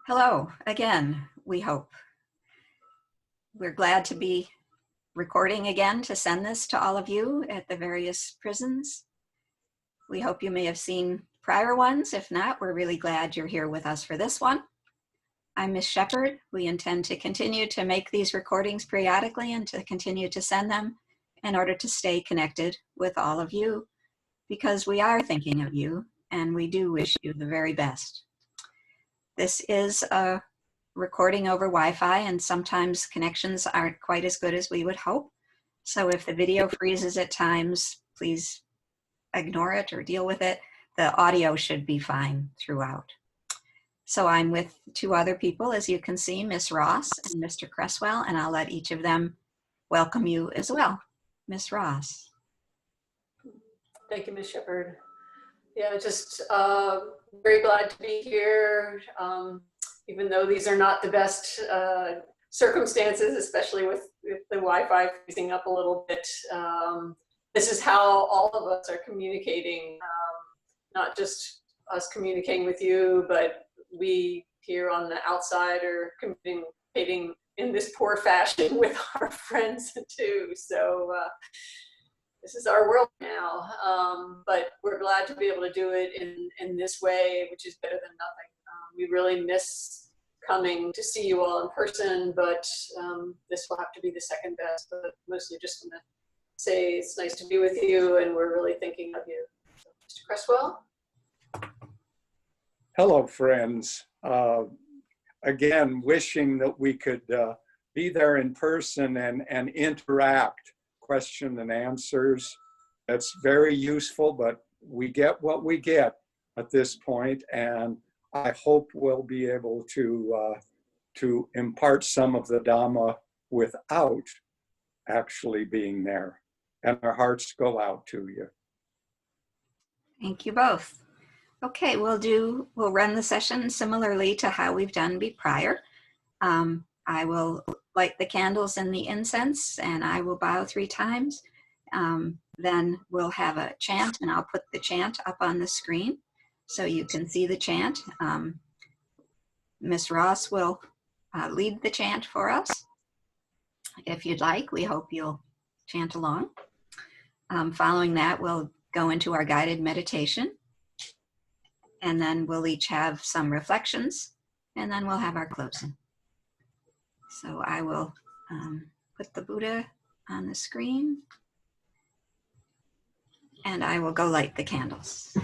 Hello again, we hope. We're glad to be recording again to send this to all of you at the various prisons. We hope you may have seen prior ones. If not, we're really glad you're here with us for this one. I'm Miss Shepherd. We intend to continue to make these recordings periodically and to continue to send them in order to stay connected with all of you, because we are thinking of you and we do wish you the very best. This is a recording over Wi-Fi, and sometimes connections aren't quite as good as we would hope. So if the video freezes at times, please ignore it or deal with it. The audio should be fine throughout. So I'm with two other people, as you can see, Miss Ross and Mr. Cresswell, and I'll let each of them welcome you as well. Miss Ross. Thank you, Miss Shepherd. Yeah, just very glad to be here, even though these are not the best circumstances, especially with the Wi-Fi freezing up a little bit. This is how all of us are communicating, not just us communicating with you, but we here on the outside are communicating in this poor fashion with our friends too. So this is our world now, but we're glad to be able to do it in this way, which is better than nothing. We really miss coming to see you all in person, but this will have to be the second best, but mostly just want to say it's nice to be with you and we're really thinking of you. So, Mr. Cresswell? Hello, friends. Again, wishing that we could be there in person and interact. Question and answers. That's very useful, but we get what we get at this point, and I hope we'll be able to impart some of the Dhamma without actually being there. And our hearts go out to you. Thank you both. Okay, we'll run the session similarly to how we've done prior. I will light the candles and the incense, and I will bow 3 times. Then we'll have a chant, and I'll put the chant up on the screen so you can see the chant. Miss Ross will lead the chant for us. If you'd like, we hope you'll chant along. Following that, we'll go into our guided meditation, and then we'll each have some reflections, and then we'll have our closing. So I will put the Buddha on the screen, and I will go light the candles.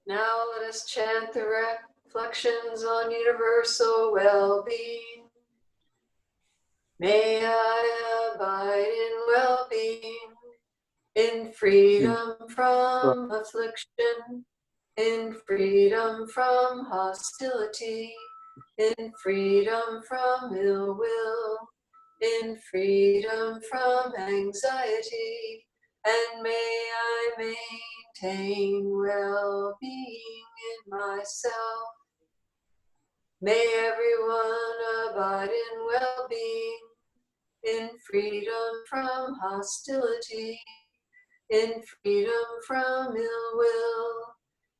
Now let us chant the reflections on universal well-being. May I abide in well-being, in freedom from affliction, in freedom from hostility, in freedom from ill will, in freedom from anxiety, and may I maintain well-being in myself. May everyone abide in well-being, in freedom from hostility, in freedom from ill will,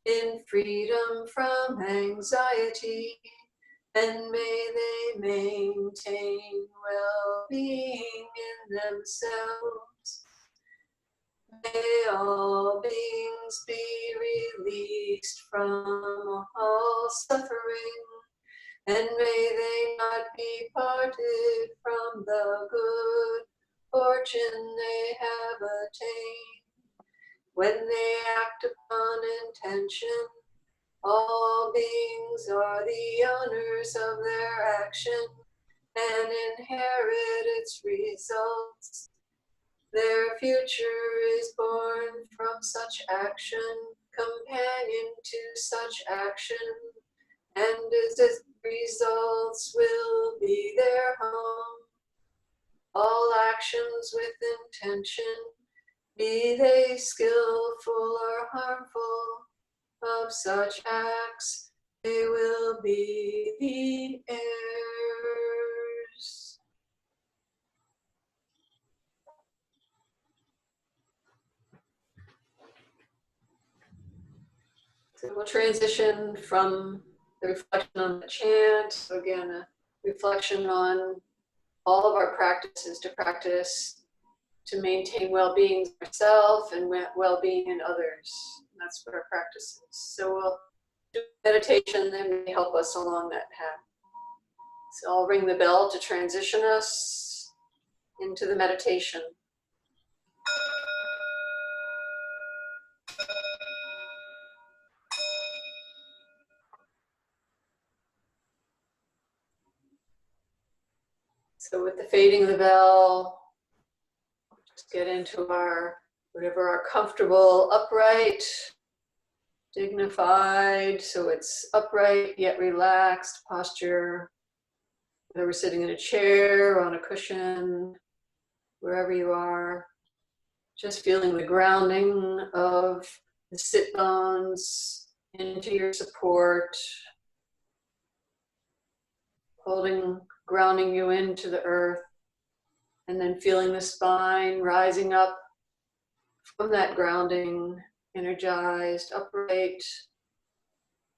in freedom from anxiety, and may they maintain well-being in themselves. May all beings be released from suffering, and may they not be parted from the good fortune they have attained. When they act upon intention, all beings are the owners of their action and inherit its results. Their future is born from such action, companion to such action, and its results will be their home. All actions with intention, be they skillful or harmful, of such acts they will be the heirs. So we'll transition from the reflection on the chant. So again, a reflection on all of our practices to practice to maintain well-being in ourselves and well-being in others. And that's what our practice is. So we'll do meditation that may help us along that path. So I'll ring the bell to transition us into the meditation. So with the fading of the bell, just get into our, whatever our comfortable, upright, dignified, so it's upright yet relaxed posture. Whether we're sitting in a chair or on a cushion, wherever you are, just feeling the grounding of the sit bones into your support, grounding you into the earth, and then feeling the spine rising up from that grounding, energized, upright,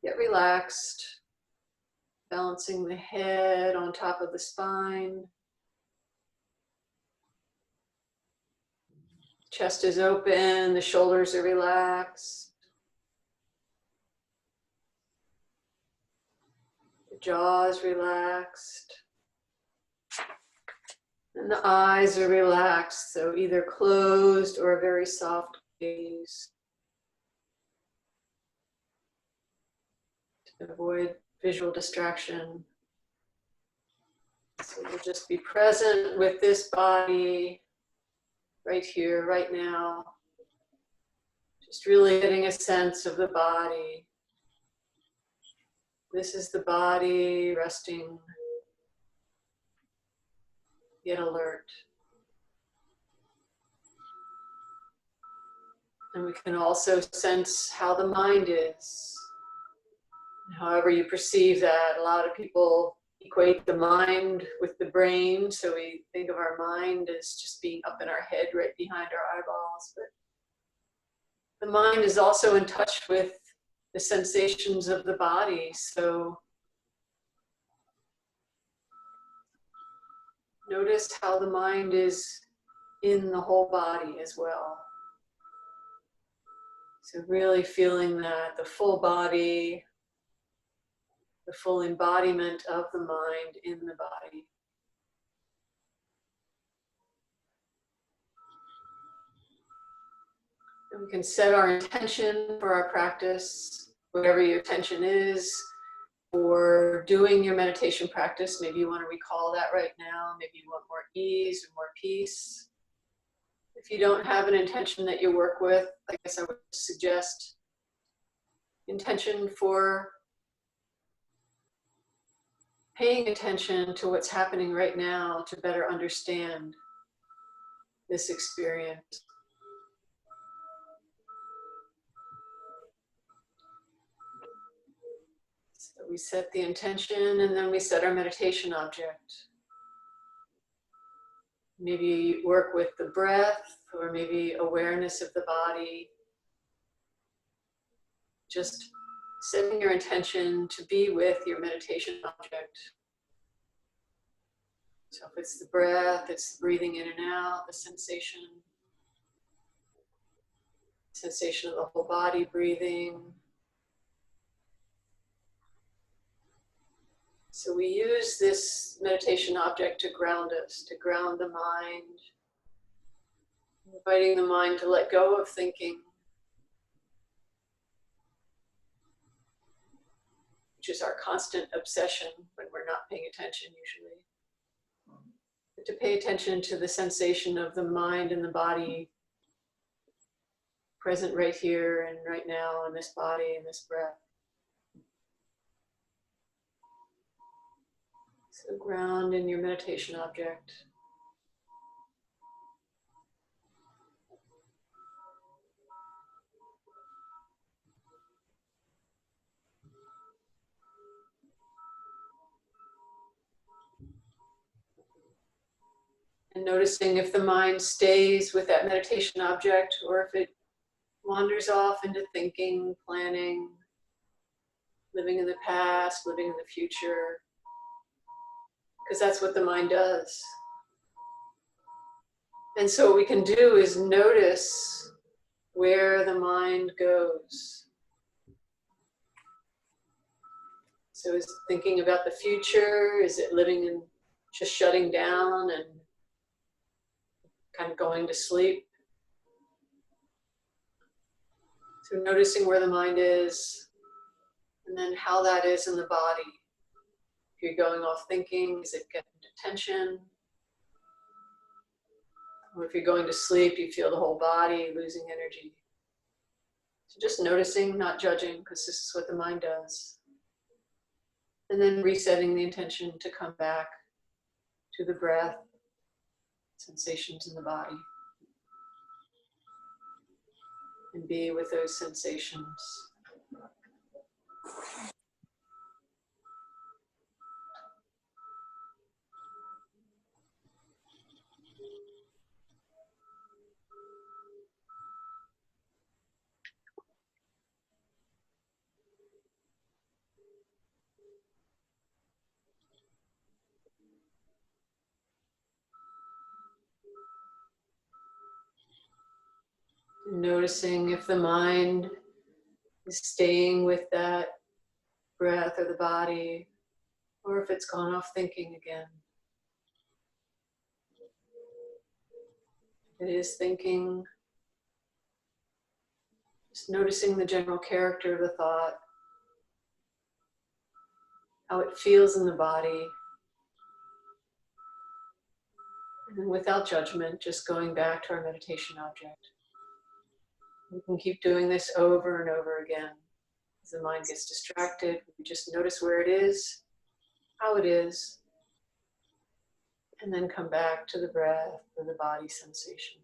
yet relaxed, balancing the head on top of the spine. Chest is open, the shoulders are relaxed. The jaw is relaxed. And the eyes are relaxed, so either closed or a very soft gaze. To avoid visual distraction. So we'll just be present with this body right here, right now. Just really getting a sense of the body. This is the body resting, yet alert. And we can also sense how the mind is. However you perceive that, a lot of people equate the mind with the brain, so we think of our mind as just being up in our head right behind our eyeballs, but the mind is also in touch with the sensations of the body, so notice how the mind is in the whole body as well. So really feeling that the full body, the full embodiment of the mind in the body. And we can set our intention for our practice, whatever your intention is, for doing your meditation practice. Maybe you want to recall that right now. Maybe you want more ease or more peace. If you don't have an intention that you work with, I guess I would suggest intention for paying attention to what's happening right now to better understand this experience. So we set the intention and then we set our meditation object. Maybe work with the breath or maybe awareness of the body. Just setting your intention to be with your meditation object. So if it's the breath, it's breathing in and out, the sensation of the whole body breathing. So we use this meditation object to ground us, to ground the mind, inviting the mind to let go of thinking, which is our constant obsession when we're not paying attention usually. But to pay attention to the sensation of the mind and the body present right here and right now in this body and this breath. So ground in your meditation object. And noticing if the mind stays with that meditation object or if it wanders off into thinking, planning, living in the past, living in the future, because that's what the mind does. And so what we can do is notice where the mind goes. So is it thinking about the future? Is it living in just shutting down and kind of going to sleep? So noticing where the mind is and then how that is in the body. If you're going off thinking, is it getting into tension? Or if you're going to sleep, you feel the whole body losing energy. So just noticing, not judging, because this is what the mind does. And then resetting the intention to come back to the breath, sensations in the body, and be with those sensations. Noticing if the mind is staying with that breath or the body, or if it's gone off thinking again. If it is thinking, just noticing the general character of the thought, how it feels in the body, and then without judgment, just going back to our meditation object. We can keep doing this over and over again. As the mind gets distracted, we just notice where it is, how it is, and then come back to the breath or the body sensation.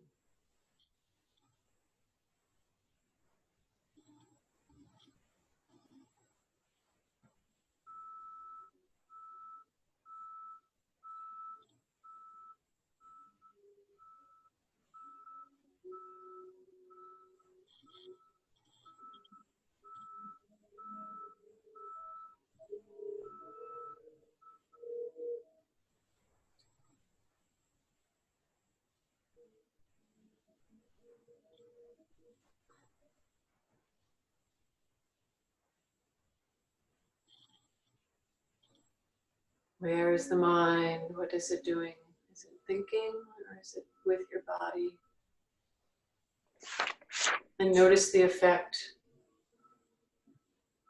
Where is the mind? What is it doing? Is it thinking or is it with your body? And notice the effect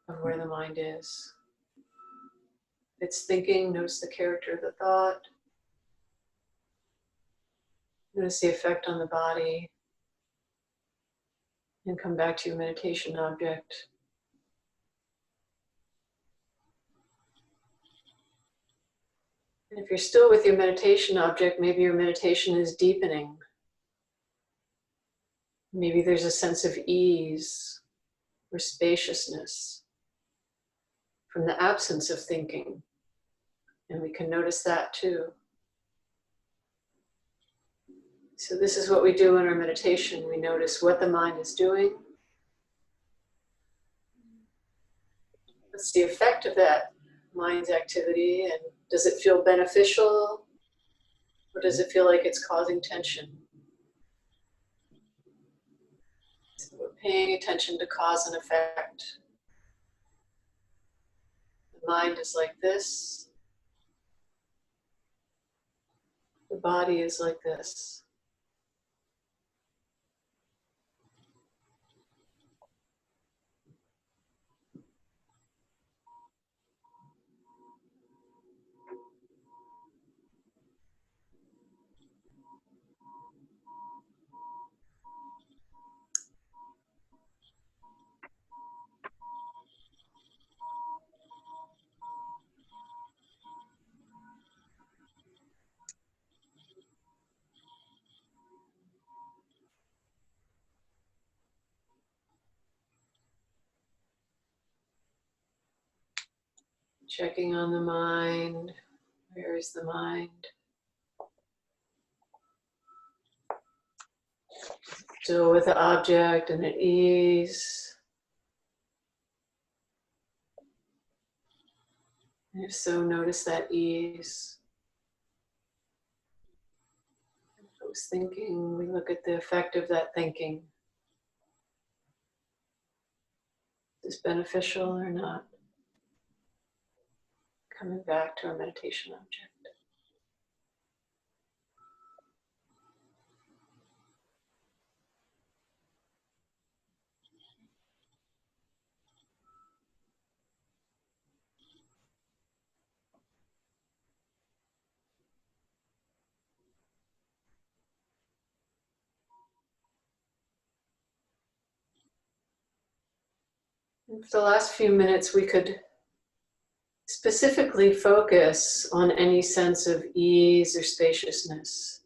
of where the mind is. If it's thinking, notice the character of the thought. Notice the effect on the body. And come back to your meditation object. And if you're still with your meditation object, maybe your meditation is deepening. Maybe there's a sense of ease or spaciousness from the absence of thinking. And we can notice that too. So this is what we do in our meditation. We notice what the mind is doing. What's the effect of that mind's activity, and does it feel beneficial or does it feel like it's causing tension? So we're paying attention to cause and effect. The mind is like this, The body is like this. Checking on the mind. Where is the mind? Still with the object and at ease. And if so, notice that ease. If I was thinking, we look at the effect of that thinking. Is this beneficial or not? Coming back to our meditation object. And for the last few minutes, we could specifically focus on any sense of ease or spaciousness.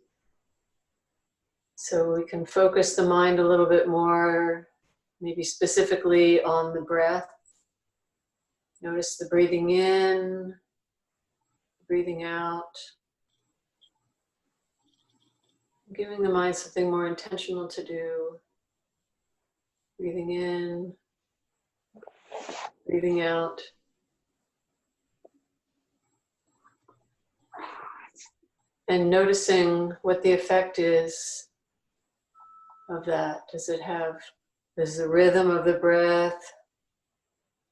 So we can focus the mind a little bit more, maybe specifically on the breath. Notice the breathing in, breathing out. Giving the mind something more intentional to do. Breathing in, breathing out. And noticing what the effect is of that. Does the rhythm of the breath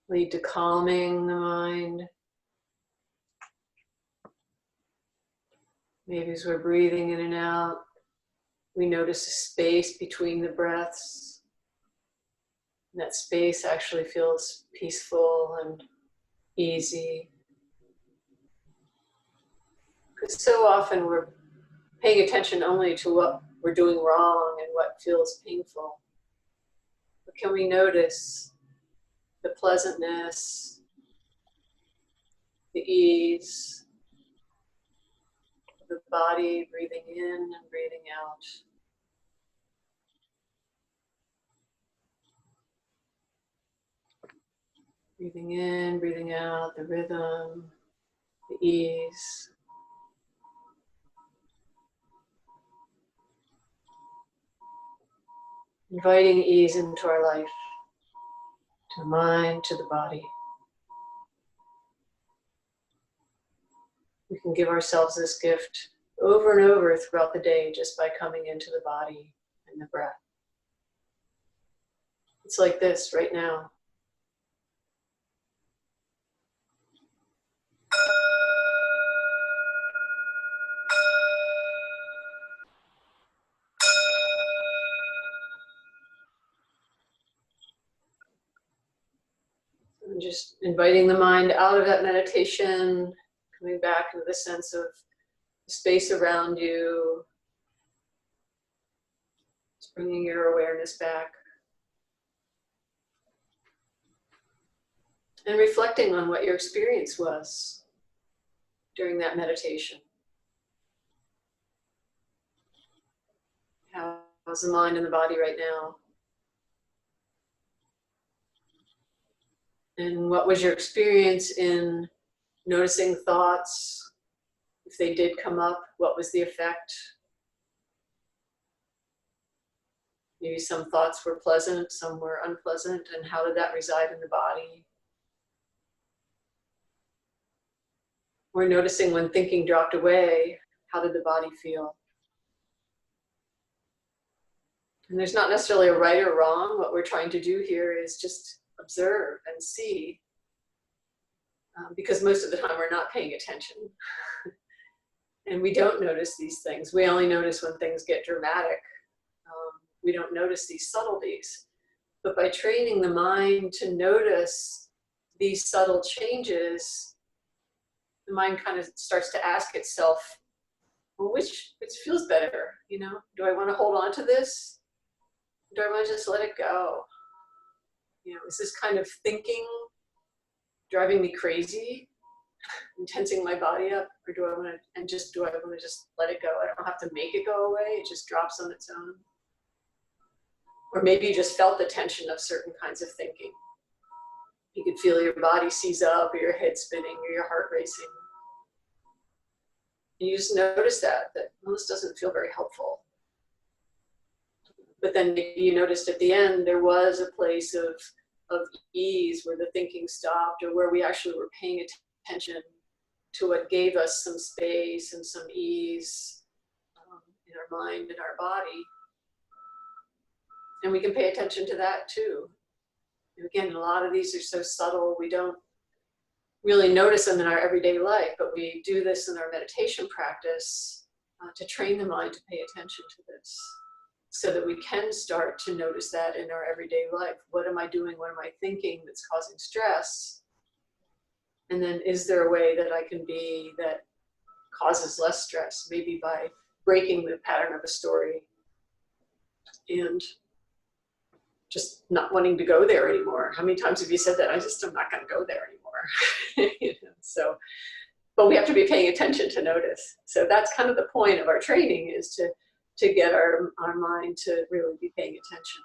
lead to calming the mind? Maybe as we're breathing in and out, we notice a space between the breaths. And that space actually feels peaceful and easy. Because so often we're paying attention only to what we're doing wrong and what feels painful. But can we notice the pleasantness, the ease of the body, breathing in and breathing out? Breathing in, breathing out, the rhythm, the ease. Inviting ease into our life, to the mind, to the body. We can give ourselves this gift over and over throughout the day just by coming into the body and the breath. It's like this right now. And just inviting the mind out of that meditation, coming back into the sense of the space around you, just bringing your awareness back. And reflecting on what your experience was during that meditation. How's the mind and the body right now? And what was your experience in noticing thoughts? If they did come up, what was the effect? Maybe some thoughts were pleasant, some were unpleasant, and how did that reside in the body? We're noticing when thinking dropped away, how did the body feel? And there's not necessarily a right or wrong. What we're trying to do here is just observe and see, because most of the time we're not paying attention. And we don't notice these things. We only notice when things get dramatic. We don't notice these subtleties. But by training the mind to notice these subtle changes, the mind kind of starts to ask itself, well, which feels better? You know, do I want to hold on to this? Do I want to just let it go? You know, is this kind of thinking driving me crazy and tensing my body up, or do I want to just let it go? I don't have to make it go away. It just drops on its own. Or maybe you just felt the tension of certain kinds of thinking. You could feel your body seize up, or your head spinning, or your heart racing. And you just notice that well, this doesn't feel very helpful. But then maybe you noticed at the end there was a place of ease where the thinking stopped, or where we actually were paying attention to what gave us some space and some ease in our mind and our body. And we can pay attention to that too. And again, a lot of these are so subtle, we don't really notice them in our everyday life, but we do this in our meditation practice to train the mind to pay attention to this, so that we can start to notice that in our everyday life. What am I doing? What am I thinking that's causing stress? And then is there a way that I can be that causes less stress? Maybe by breaking the pattern of a story and just not wanting to go there anymore. How many times have you said that? I'm not going to go there anymore. You know, so, but we have to be paying attention to notice. So that's kind of the point of our training, is to get our mind to really be paying attention.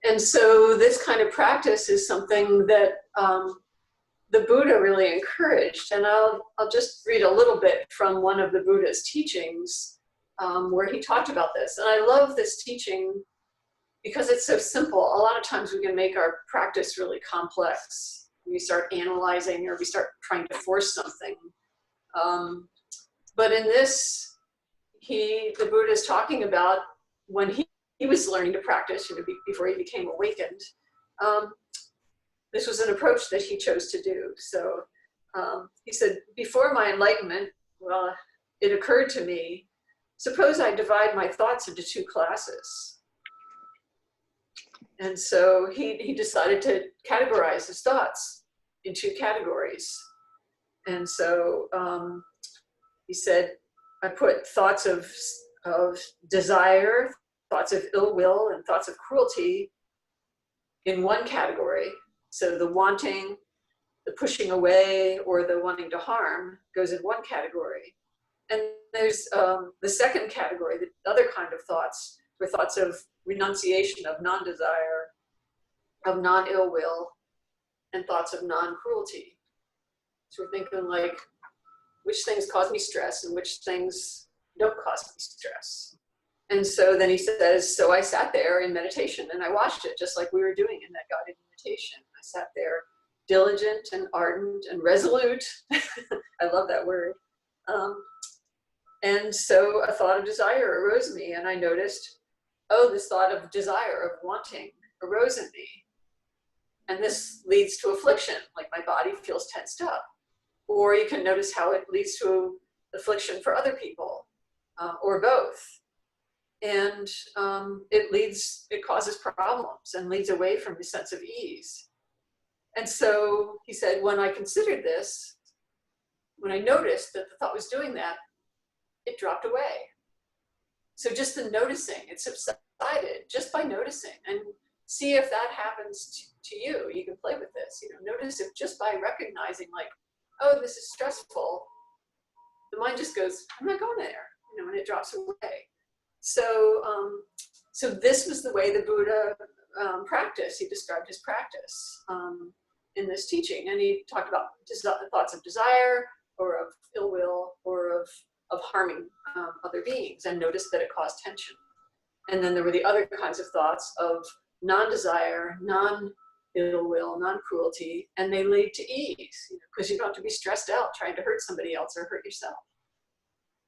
And so this kind of practice is something that the Buddha really encouraged. And I'll just read a little bit from one of the Buddha's teachings where he talked about this. And I love this teaching because it's so simple. A lot of times we can make our practice really complex. We start analyzing, or we start trying to force something. But in this, the Buddha is talking about when he was learning to practice, you know, before he became awakened. This was an approach that he chose to do. So he said, before my enlightenment, well, it occurred to me, suppose I divide my thoughts into two classes. And so he decided to categorize his thoughts in two categories. And so he said, I put thoughts of desire, thoughts of ill will, and thoughts of cruelty in one category. So the wanting, the pushing away, or the wanting to harm goes in one category. And there's the second category, the other kind of thoughts, were thoughts of renunciation, of non-desire, of non-ill will, and thoughts of non-cruelty. So we're thinking like, which things cause me stress and which things don't cause me stress. And so then he says, so I sat there in meditation and I watched it, just like we were doing in that guided meditation. I sat there diligent and ardent and resolute. I love that word. And so a thought of desire arose in me, and I noticed, oh, this thought of desire, of wanting, arose in me. And this leads to affliction, like my body feels tensed up. Or you can notice how it leads to affliction for other people, or both. And it causes problems and leads away from the sense of ease. And so he said, when I considered this, when I noticed that the thought was doing that, it dropped away. So just the noticing, it subsided just by noticing, and see if that happens to you. You can play with this, you know, notice if just by recognizing like, oh, this is stressful, the mind just goes, I'm not going there, you know, and it drops away. So, so this was the way the Buddha practiced. He described his practice in this teaching, and he talked about thoughts of desire, or of ill will, or of harming other beings, and noticed that it caused tension. And then there were the other kinds of thoughts of non-desire, non-ill will, non-cruelty, and they lead to ease, because you don't have to be stressed out trying to hurt somebody else or hurt yourself.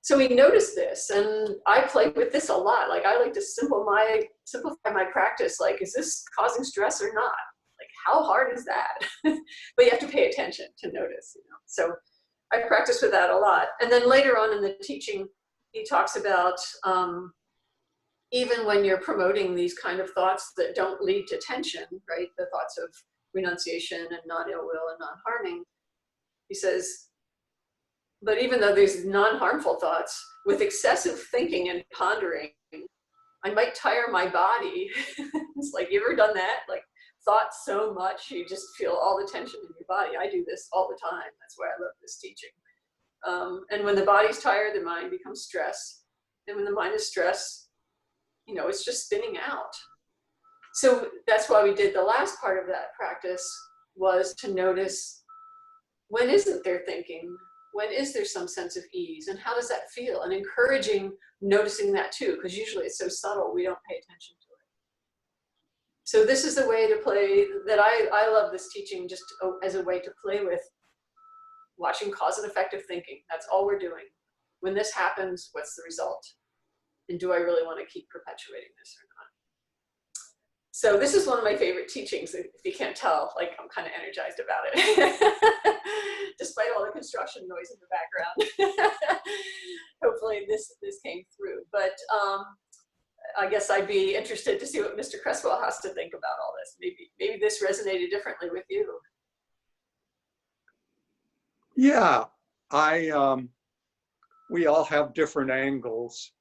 So we noticed this, and I play with this a lot. Like, I like to simplify my practice. Like, is this causing stress or not? Like, how hard is that? But you have to pay attention to notice, you know. So I practice with that a lot. And then later on in the teaching, he talks about even when you're promoting these kind of thoughts that don't lead to tension, right? The thoughts of renunciation and non-ill will and non-harming. He says, but even though these non-harmful thoughts, with excessive thinking and pondering, I might tire my body. It's like, you ever done that? Like, thought so much, you just feel all the tension in your body. I do this all the time. That's why I love this teaching. And when the body's tired, the mind becomes stressed. And when the mind is stressed, you know, it's just spinning out. So that's why we did the last part of that practice, was to notice, when isn't there thinking? When is there some sense of ease? And how does that feel? And encouraging noticing that too, because usually it's so subtle, we don't pay attention to it. So this is the way to play, that I love this teaching just as a way to play with watching cause and effect of thinking. That's all we're doing. When this happens, what's the result? And do I really want to keep perpetuating this or not? So this is one of my favorite teachings. If you can't tell, like, I'm kind of energized about it, despite all the construction noise in the background. Hopefully this came through. But I guess I'd be interested to see what Mr. Cresswell has to think about all this. Maybe this resonated differently with you. Yeah, we all have different angles.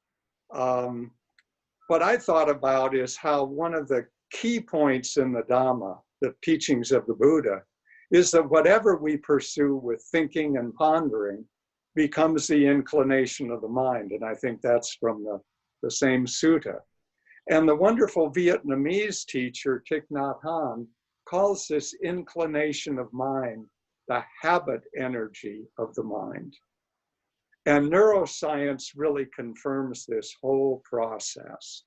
What I thought about is how one of the key points in the Dhamma, the teachings of the Buddha, is that whatever we pursue with thinking and pondering becomes the inclination of the mind. And I think that's from the same sutta. And the wonderful Vietnamese teacher, Thich Nhat Hanh, calls this inclination of mind the habit energy of the mind. And neuroscience really confirms this whole process.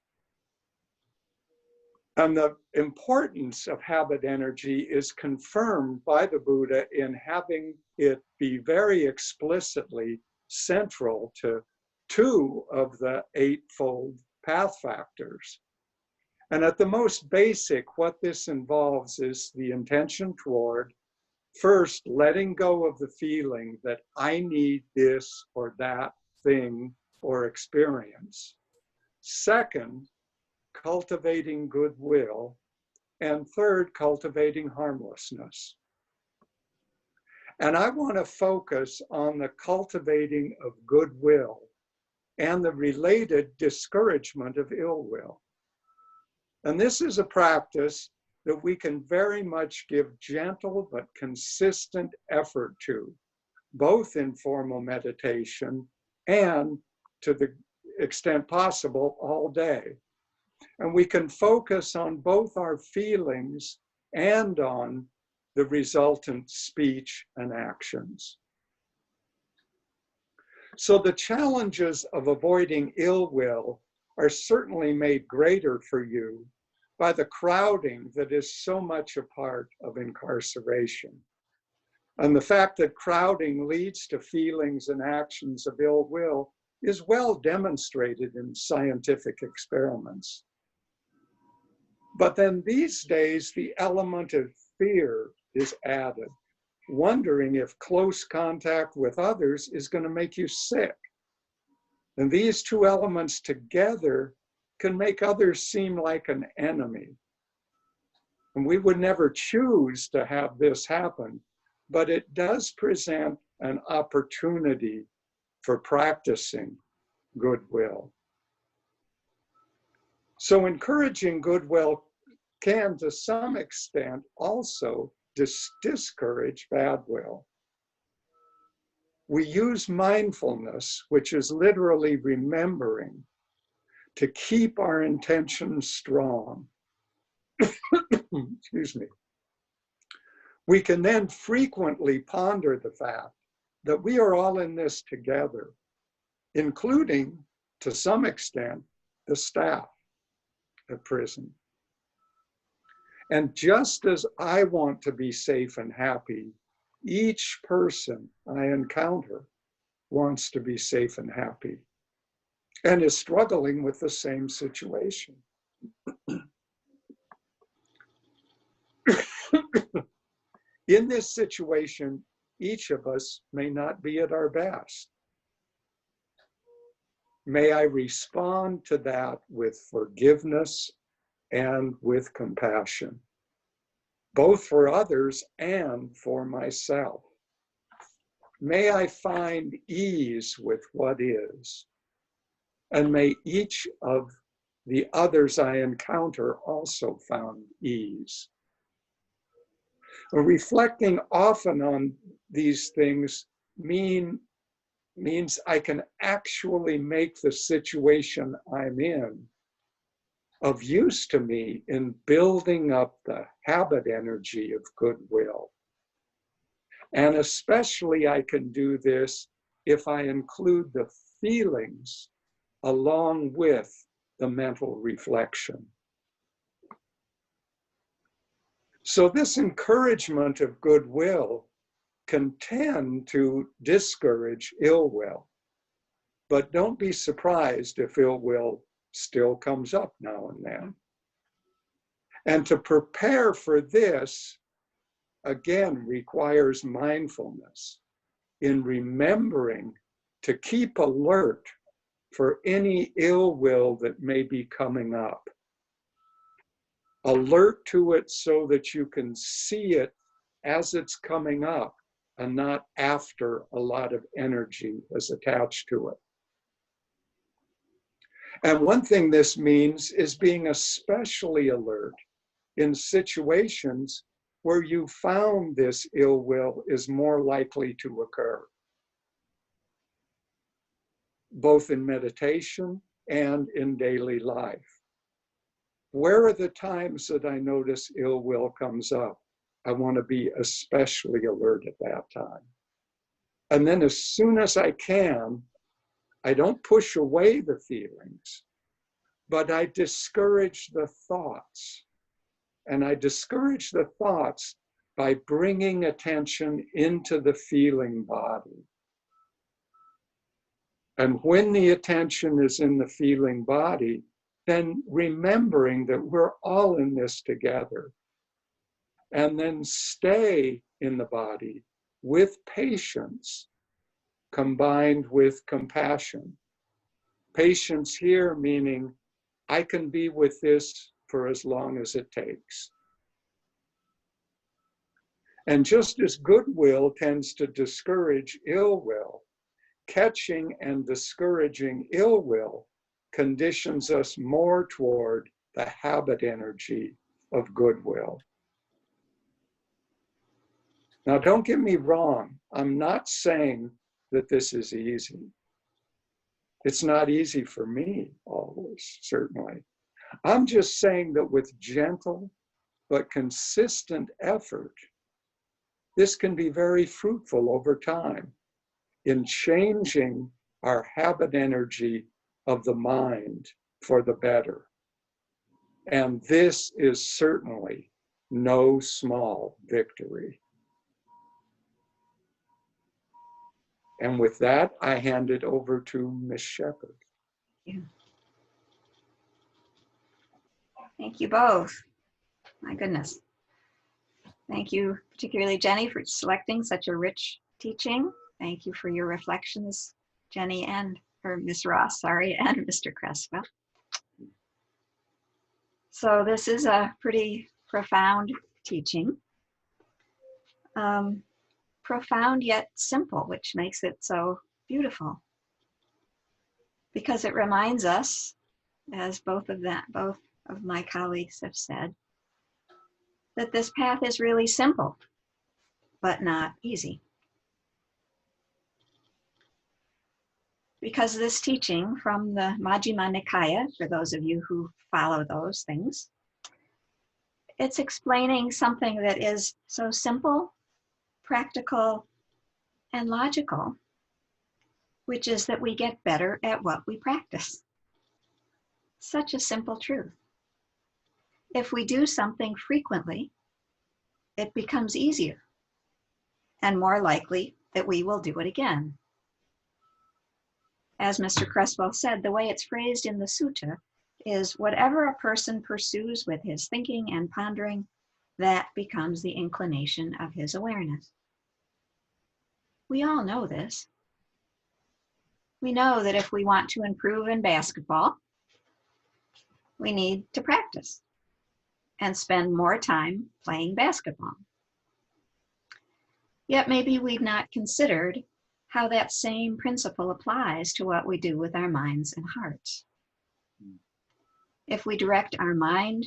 And the importance of habit energy is confirmed by the Buddha in having it be very explicitly central to 2 of the 8-fold path factors. And at the most basic, what this involves is the intention toward, first, letting go of the feeling that I need this or that thing or experience. Second, cultivating goodwill. And third, cultivating harmlessness. And I want to focus on the cultivating of goodwill and the related discouragement of ill will. And this is a practice that we can very much give gentle but consistent effort to, both in formal meditation and, to the extent possible, all day. And we can focus on both our feelings and on the resultant speech and actions. So the challenges of avoiding ill will are certainly made greater for you by the crowding that is so much a part of incarceration. And the fact that crowding leads to feelings and actions of ill will is well demonstrated in scientific experiments. But then these days, the element of fear is added, wondering if close contact with others is going to make you sick. And these 2 elements together can make others seem like an enemy. And we would never choose to have this happen, but it does present an opportunity for practicing goodwill. So encouraging goodwill can, to some extent, also discourage bad will. We use mindfulness, which is literally remembering, to keep our intentions strong. Excuse me. We can then frequently ponder the fact that we are all in this together, including, to some extent, the staff at prison. And just as I want to be safe and happy, each person I encounter wants to be safe and happy and is struggling with the same situation. In this situation, each of us may not be at our best. May I respond to that with forgiveness and with compassion, both for others and for myself. May I find ease with what is, and may each of the others I encounter also find ease. Reflecting often on these things means I can actually make the situation I'm in of use to me in building up the habit energy of goodwill. And especially I can do this if I include the feelings along with the mental reflection. So this encouragement of goodwill can tend to discourage ill will. But don't be surprised if ill will still comes up now and then. And to prepare for this, again, requires mindfulness in remembering to keep alert for any ill will that may be coming up. Alert to it so that you can see it as it's coming up and not after a lot of energy is attached to it. And one thing this means is being especially alert in situations where you found this ill will is more likely to occur, both in meditation and in daily life. Where are the times that I notice ill will comes up? I want to be especially alert at that time. And then as soon as I can, I don't push away the feelings, but I discourage the thoughts. And I discourage the thoughts by bringing attention into the feeling body. And when the attention is in the feeling body, then remembering that we're all in this together. And then stay in the body with patience combined with compassion. Patience here meaning I can be with this for as long as it takes. And just as goodwill tends to discourage ill will, catching and discouraging ill will conditions us more toward the habit energy of goodwill. Now, don't get me wrong. I'm not saying that this is easy. It's not easy for me always, certainly. I'm just saying that with gentle but consistent effort, this can be very fruitful over time in changing our habit energy of the mind for the better. And this is certainly no small victory. And with that, I hand it over to Ms. Shepherd. Yeah. Thank you both. My goodness. Thank you, particularly Jenny, for selecting such a rich teaching. Thank you for your reflections, Jenny or Ms. Ross, sorry, and Mr. Creswell. So this is a pretty profound teaching. Profound yet simple, which makes it so beautiful. Because it reminds us, as both of my colleagues have said, that this path is really simple, but not easy. Because this teaching from the Majjhima Nikaya, for those of you who follow those things, it's explaining something that is so simple, practical, and logical, which is that we get better at what we practice. Such a simple truth. If we do something frequently, it becomes easier and more likely that we will do it again. As Mr. Creswell said, the way it's phrased in the sutta is whatever a person pursues with his thinking and pondering, that becomes the inclination of his awareness. We all know this. We know that if we want to improve in basketball, we need to practice and spend more time playing basketball. Yet maybe we've not considered how that same principle applies to what we do with our minds and hearts. If we direct our mind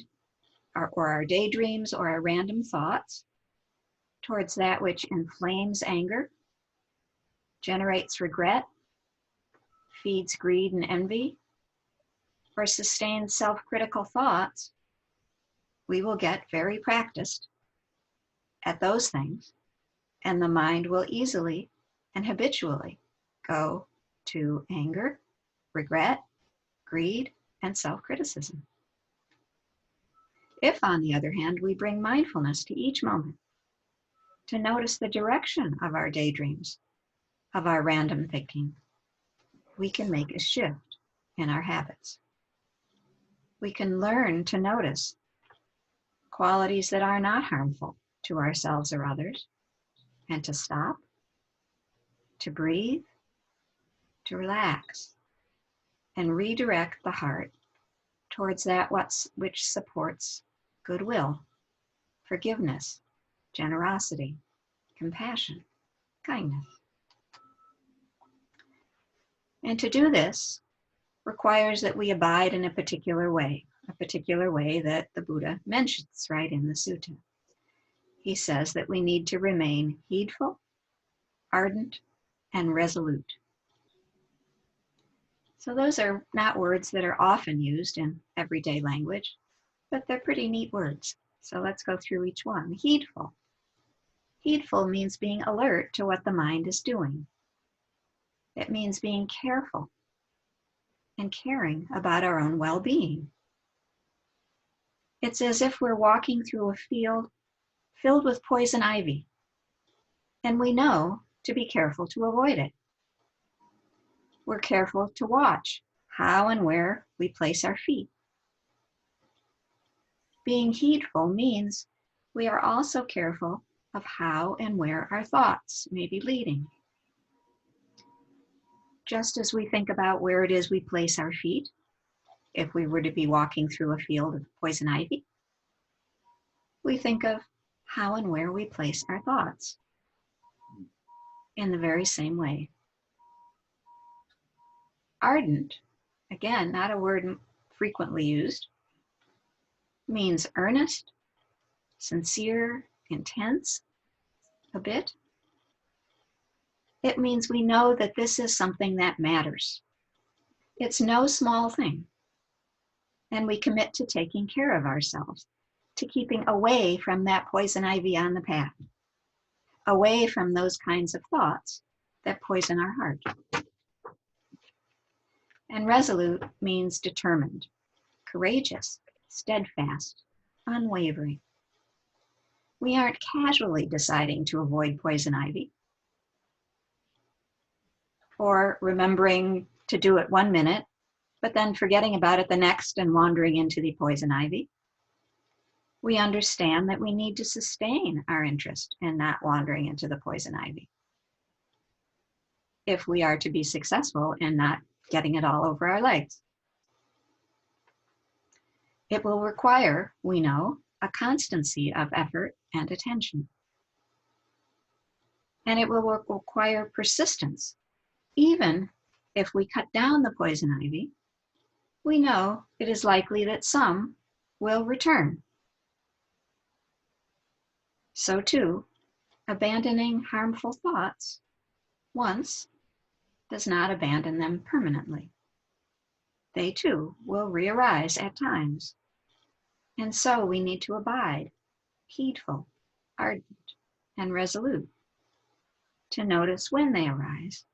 or our daydreams or our random thoughts towards that which inflames anger, generates regret, feeds greed and envy, or sustains self-critical thoughts, we will get very practiced at those things, and the mind will easily and habitually go to anger, regret, greed, and self-criticism. If, on the other hand, we bring mindfulness to each moment, to notice the direction of our daydreams, of our random thinking, we can make a shift in our habits. We can learn to notice qualities that are not harmful to ourselves or others, and to stop, to breathe, to relax, and redirect the heart towards that which supports goodwill, forgiveness, generosity, compassion, kindness. And to do this requires that we abide in a particular way that the Buddha mentions right in the sutta. He says that we need to remain heedful, ardent, and resolute. So those are not words that are often used in everyday language, but they're pretty neat words. So let's go through each one. Heedful. Heedful means being alert to what the mind is doing. It means being careful and caring about our own well-being. It's as if we're walking through a field filled with poison ivy, and we know to be careful to avoid it. We're careful to watch how and where we place our feet. Being heedful means we are also careful of how and where our thoughts may be leading. Just as we think about where it is we place our feet, if we were to be walking through a field of poison ivy, we think of how and where we place our thoughts in the very same way. Ardent, again, not a word frequently used, means earnest, sincere, intense, a bit. It means we know that this is something that matters. It's no small thing. And we commit to taking care of ourselves, to keeping away from that poison ivy on the path, away from those kinds of thoughts that poison our heart. And resolute means determined, courageous, steadfast, unwavering. We aren't casually deciding to avoid poison ivy, or remembering to do it 1 minute, but then forgetting about it the next and wandering into the poison ivy. We understand that we need to sustain our interest in not wandering into the poison ivy if we are to be successful in not getting it all over our legs. It will require, we know, a constancy of effort and attention. And it will require persistence. Even if we cut down the poison ivy, we know it is likely that some will return. So too, abandoning harmful thoughts once does not abandon them permanently. They too will re-arise at times. And so we need to abide, heedful, ardent, and resolute, to notice when they arise,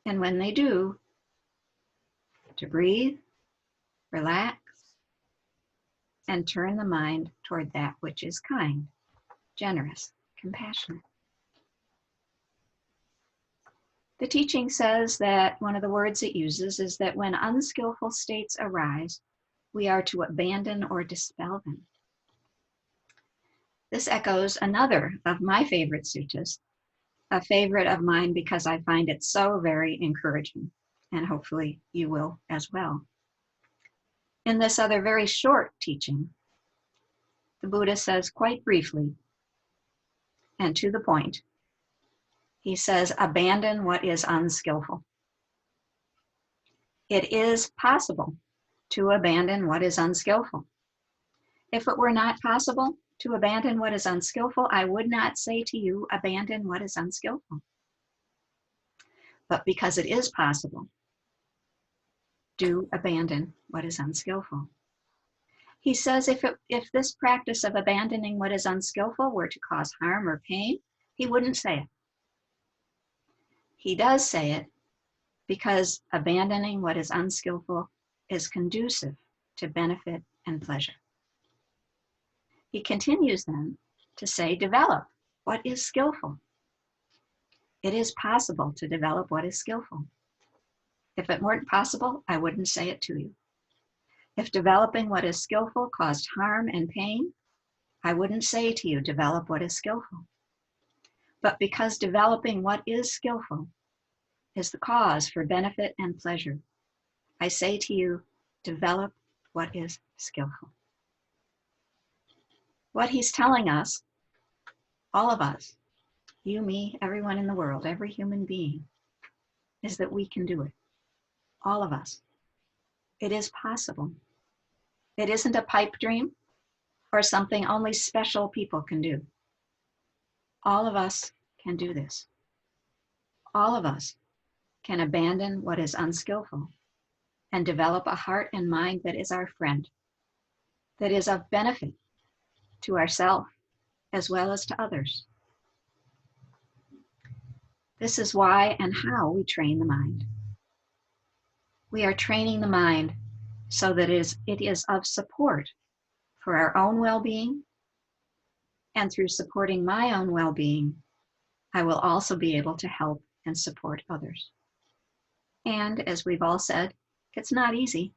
and when they do, to breathe, relax, and turn the mind toward that which is kind, generous, compassionate. The teaching says that one of the words it uses is that when unskillful states arise, we are to abandon or dispel them. This echoes another of my favorite suttas, a favorite of mine because I find it so very encouraging, and hopefully you will as well. In this other very short teaching, the Buddha says quite briefly and to the point, he says, abandon what is unskillful. It is possible to abandon what is unskillful. If it were not possible to abandon what is unskillful, I would not say to you, abandon what is unskillful. But because it is possible, do abandon what is unskillful. He says if this practice of abandoning what is unskillful were to cause harm or pain, he wouldn't say it. He does say it because abandoning what is unskillful is conducive to benefit and pleasure. He continues then to say, develop what is skillful. It is possible to develop what is skillful. If it weren't possible, I wouldn't say it to you. If developing what is skillful caused harm and pain, I wouldn't say to you, develop what is skillful. But because developing what is skillful is the cause for benefit and pleasure, I say to you, develop what is skillful. What he's telling us, all of us, you, me, everyone in the world, every human being, is that we can do it. All of us. It is possible. It isn't a pipe dream or something only special people can do. All of us can do this. All of us can abandon what is unskillful and develop a heart and mind that is our friend, that is of benefit to ourselves as well as to others. This is why and how we train the mind. We are training the mind so that it is of support for our own well-being, and through supporting my own well-being, I will also be able to help and support others. And as we've all said, it's not easy,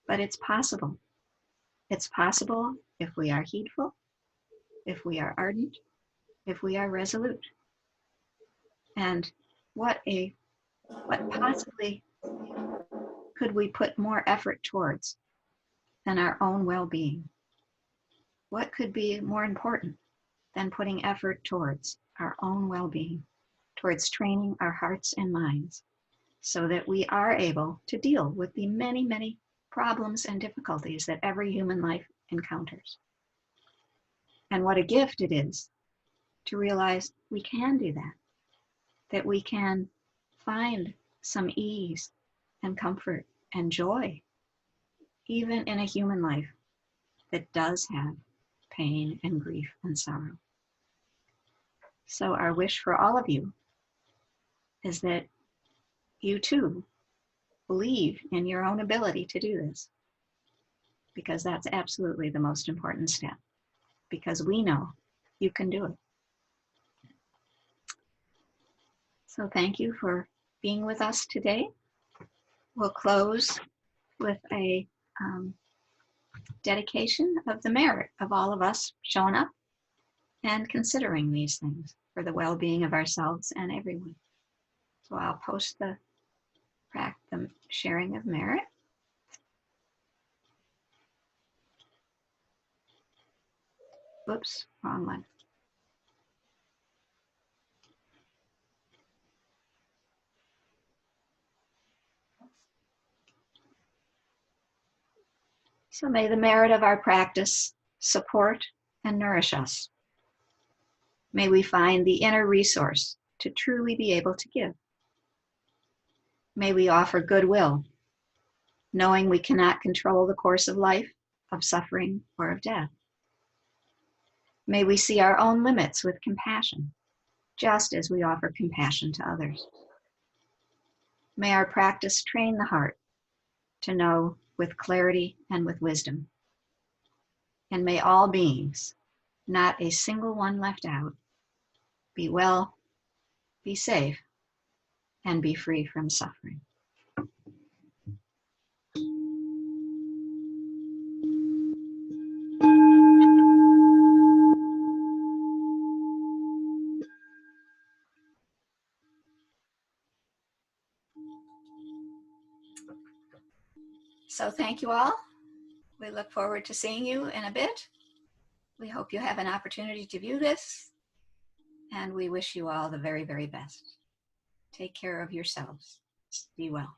but it's possible. It's possible if we are heedful, if we are ardent, if we are resolute. And what possibly could we put more effort towards than our own well-being? What could be more important than putting effort towards our own well-being, towards training our hearts and minds so that we are able to deal with the many, many problems and difficulties that every human life encounters? And what a gift it is to realize we can do that, that we can find some ease and comfort and joy, even in a human life that does have pain and grief and sorrow. So our wish for all of you is that you too believe in your own ability to do this, because that's absolutely the most important step, because we know you can do it. So thank you for being with us today. We'll close with a dedication of the merit of all of us showing up and considering these things for the well-being of ourselves and everyone. So I'll post the sharing of merit. Whoops, wrong one. So may the merit of our practice support and nourish us. May we find the inner resource to truly be able to give. May we offer goodwill, knowing we cannot control the course of life, of suffering, or of death. May we see our own limits with compassion, just as we offer compassion to others. May our practice train the heart to know with clarity and with wisdom. And may all beings, not a single one left out, be well, be safe, and be free from suffering. So thank you all. We look forward to seeing you in a bit. We hope you have an opportunity to view this, and we wish you all the very, very best. Take care of yourselves. Be well.